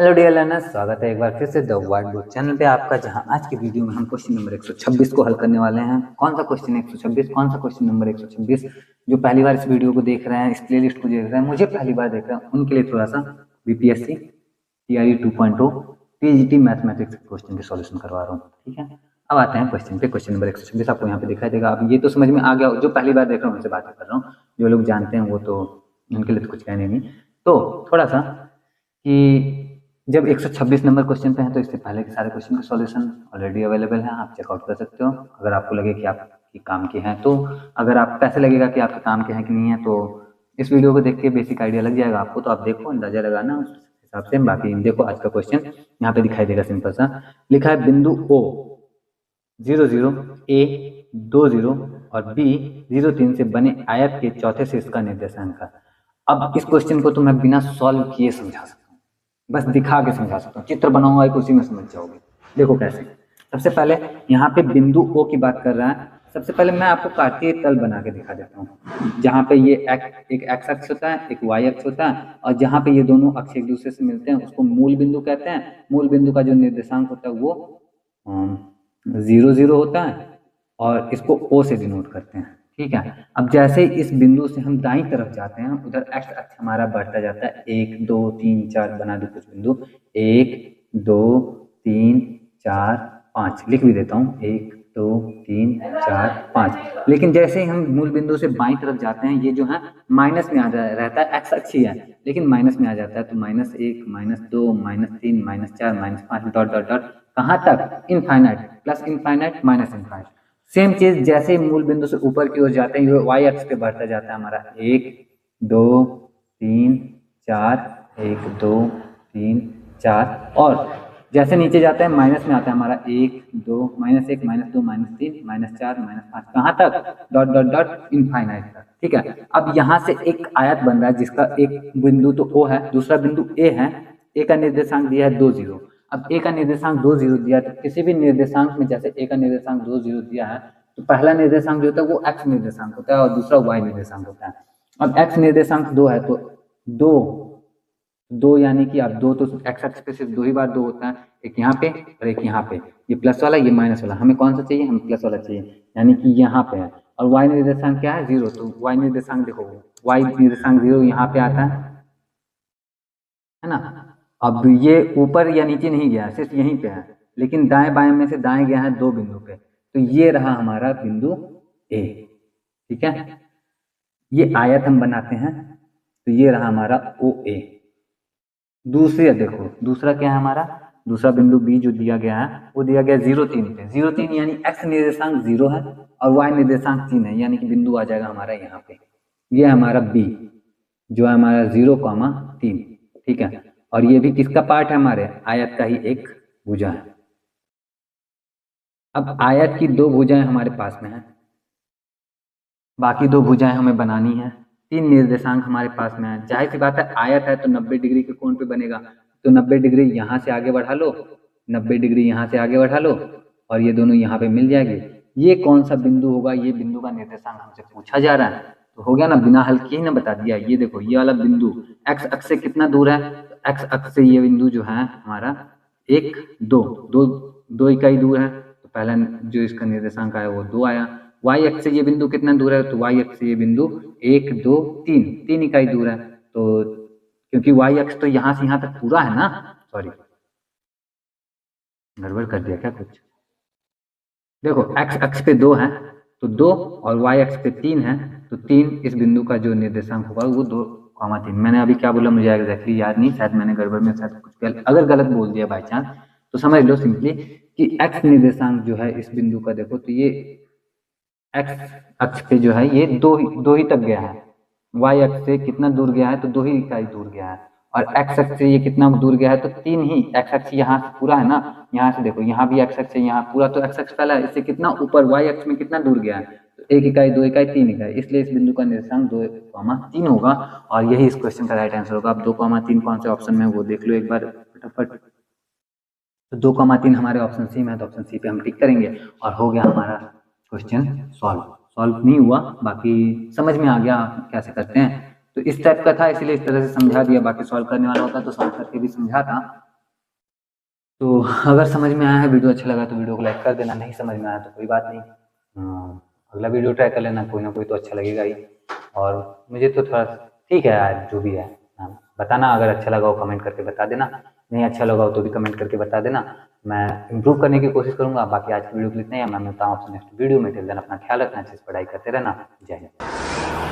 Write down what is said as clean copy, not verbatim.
Hello dear learners, स्वागत है एक बार फिर से द व्हाइट बोर्ड चैनल पे आपका। जहां आज की वीडियो में हम क्वेश्चन नंबर 126 को हल करने वाले हैं। कौन सा क्वेश्चन 126, कौन सा क्वेश्चन नंबर 126? जो पहली बार इस वीडियो को देख रहे हैं, इस प्लेलिस्ट को देख रहे हैं, मुझे पहली बार देख रहे हैं, उनके लिए थोड़ा सा BPSC TRE 2.0 TGT mathematics question के सॉल्यूशन करवा रहा हूँ। ठीक है, अब आते हैं क्वेश्चन पे। क्वेश्चन नंबर 126 आपको यहाँ पे दिखाई देगा। अब ये तो समझ में आ गया, जो पहली बार देख रहा हूँ उनसे बातें कर रहा हूँ, जो लोग जानते हैं वो तो उनके लिए तो कुछ कहने नहीं। तो थोड़ा सा कि जब 126 नंबर क्वेश्चन पे हैं तो इससे पहले के सारे क्वेश्चन का सॉल्यूशन ऑलरेडी अवेलेबल है, आप चेकआउट कर सकते हो अगर आपको लगे कि आपकी काम के हैं। तो अगर आपको ऐसे लगेगा कि आपके काम के हैं कि नहीं है, तो इस वीडियो को देख के बेसिक आइडिया लग जाएगा आपको। तो आप देखो, अंदाजा लगाना उस हिसाब से। बाकी देखो आज का क्वेश्चन यहाँ पे दिखाई देगा, सिंपल सा लिखा है, बिंदु O 00, A 20 और B 03 से बने आयत के चौथे शीर्ष का निर्देशांक है। अब इस क्वेश्चन को तो मैं बिना सॉल्व किए समझा सकता हूँ, बस दिखा के समझा सकता हूँ। चित्र बनाऊंगा एक, उसी में समझ जाओगे। देखो कैसे। सबसे पहले यहाँ पे बिंदु O की बात कर रहा है। सबसे पहले मैं आपको कार्तीय तल बना के दिखा देता हूँ, जहाँ पे ये एक एक्स अक्ष होता है, एक वाई अक्ष होता है, और जहाँ पे ये दोनों अक्ष एक दूसरे से मिलते हैं उसको मूल बिंदु कहते हैं। मूल बिंदु का जो निर्देशांक होता है वो 00 होता है, और इसको O से डिनोट करते हैं। ठीक है, अब जैसे इस बिंदु से हम दाईं तरफ जाते हैं, उधर एक्स अक्ष हमारा बढ़ता जाता है। 1 2 3 4 बना दो कुछ बिंदु, 1 2 3 4 5 लिख भी देता हूँ, 1 2 3 4 5। लेकिन जैसे ही हम मूल बिंदु से बाईं तरफ जाते हैं, ये जो है माइनस में आ रहता है, एक्स अक्ष ही है लेकिन माइनस में आ जाता है। तो -1 -2 -3 -4 -5 डॉट डॉट डॉट, कहाँ तक? Infinite, plus infinite minus infinite. Same चीज जैसे ही मूल बिंदु से ऊपर की ओर जाते हैं, ये वाई अक्ष पे बढ़ता जाता है हमारा। 1 2 3 4 1 2 3 4, और जैसे नीचे जाता है माइनस में आता है हमारा 1 2 -1 -2 -3 -4 -5, कहाँ तक? डॉट डॉट डॉट इनफाइनाइट तक। ठीक है, अब यहाँ से एक आयत बन रहा है जिसका एक बिंदु तो O है, दूसरा बिंदु A है। A का निर्देशांक दिया है 20। अब A का निर्देशांक 20 दिया है, तो किसी भी निर्देशांक में जैसे A का निर्देशांक 20 दिया है, तो पहला निर्देशांक जो होता है वो x निर्देशांक होता है और दूसरा y निर्देशांक होता है। अब x निर्देशांक 2 है, तो 2 यानी कि अब 2 तो x अक्ष पे सिर्फ 2 ही बार 2 होता है, एक यहाँ पे और एक यहाँ पे। ये प्लस वाला, ये माइनस वाला, हमें कौन सा चाहिए? हमें प्लस वाला चाहिए, यानी कि यहाँ पे है। और y निर्देशांक क्या है? 0। तो y निर्देशांक देखो, y निर्देशांक 0 यहाँ पे आता है ना। अब ये ऊपर या नीचे नहीं गया, सिर्फ यहीं पे है, लेकिन दाएं बाएं में से दाएं गया है 2 बिंदु पे। तो ये रहा हमारा बिंदु A। ठीक है, ये आयत हम बनाते हैं, तो ये रहा हमारा OA। दूसरा देखो, दूसरा क्या है हमारा? दूसरा बिंदु B जो दिया गया है वो दिया गया 03 पे। 03 यानी x निर्देशांक 0 है और y निर्देशांक 3 है, यानी कि बिंदु आ जाएगा हमारा यहाँ पे। ये हमारा B जो है हमारा 0,3। ठीक है, और ये भी किसका पार्ट है? हमारे आयत का ही एक भुजा है। अब आयत की 2 भुजाएं हमारे पास में है, बाकी 2 भुजाएं हमें बनानी है। 3 निर्देशांक हमारे पास में है। जाहिर सी बात है, आयत है तो 90 डिग्री के कोण पे बनेगा, तो 90 डिग्री यहाँ से आगे बढ़ा लो, 90 डिग्री यहाँ से आगे बढ़ा लो, और ये दोनों यहाँ पे मिल जाएगी। ये कौन सा बिंदु होगा? ये बिंदु का निर्देशांक हमसे पूछा जा रहा है, तो हो गया ना, बिना हल किए ना बता दिया। ये देखो, ये वाला बिंदु एक्स अक्ष से कितना दूर है? एक्स अक्ष से ये बिंदु जो है हमारा 1 2 इकाई दूर है, तो पहला जो इसका निर्देशांक आया वो 2 आया। वाई अक्ष से ये बिंदु कितना दूर है? तो वाई अक्ष से ये बिंदु 1 2 3 इकाई दूर है। तो क्योंकि वाई अक्ष तो यहाँ से यहाँ तक पूरा है ना, सॉरी गड़बड़ कर दिया क्या कुछ? देखो, एक्स अक्ष पे 2 है तो 2, और वाई अक्ष पे 3 है तो 3। इस बिंदु का जो निर्देशांक होगा वो 2,3। मैंने अभी क्या बोला मुझे एग्जैक्टली याद नहीं, शायद मैंने गड़बड़ में शायद कुछ अगर गलत बोल दिया बाई चांस, तो समझ लो सिंपली कि एक्स निर्देशांक जो है इस बिंदु का, देखो तो ये एक्स अक्ष पे जो है ये 2 ही तक गया है। वाई अक्ष से कितना दूर गया है? तो 2 ही इकाई दूर गया है। और एक्स अक्ष से ये कितना दूर गया है? तो 3 ही। एक्स अक्ष यहाँ से पूरा है ना, यहाँ से देखो, यहाँ भी एक्स अक्ष है, यहाँ पूरा तो एक्स अक्ष पहला है, इससे कितना ऊपर वाई अक्ष में कितना दूर गया है? तो 1 इकाई 2 इकाई 3 इकाई, इसलिए इस बिंदु का निर्देशांक 2,3 होगा, और यही इस क्वेश्चन का राइट आंसर होगा। अब 2,3 कौन से ऑप्शन में वो देख लो एक बार फटाफट। तो 2,3 हमारे ऑप्शन सी में है, तो ऑप्शन सी पे हम टिक करेंगे और हो गया हमारा क्वेश्चन सॉल्व नहीं हुआ, बाकी समझ में आ गया कैसे करते हैं। तो इस टाइप का था, इसलिए इस तरह से समझा दिया। बाकी सॉल्व करने वाला होता तो सॉल्व करके भी समझाता, तो अगर समझ में आया है, वीडियो अच्छा लगा तो वीडियो को लाइक कर देना, नहीं समझ में आया तो कोई बात नहीं, अगला वीडियो ट्राई कर लेना, कोई ना कोई तो अच्छा लगेगा ही। और मुझे तो थोड़ा ठीक है यार, जो भी है बताना, अगर अच्छा लगा हो कमेंट करके बता देना, नहीं अच्छा लगा हो तो भी कमेंट करके बता देना, मैं इम्प्रूव करने की कोशिश करूँगा। बाकी आज की वीडियो के लिए इतना ही है, मैं मिलता हूँ आपसे नेक्स्ट वीडियो में। टिल देन अपना ख्याल रखना, अच्छे से पढ़ाई करते रहना। जय हिंद।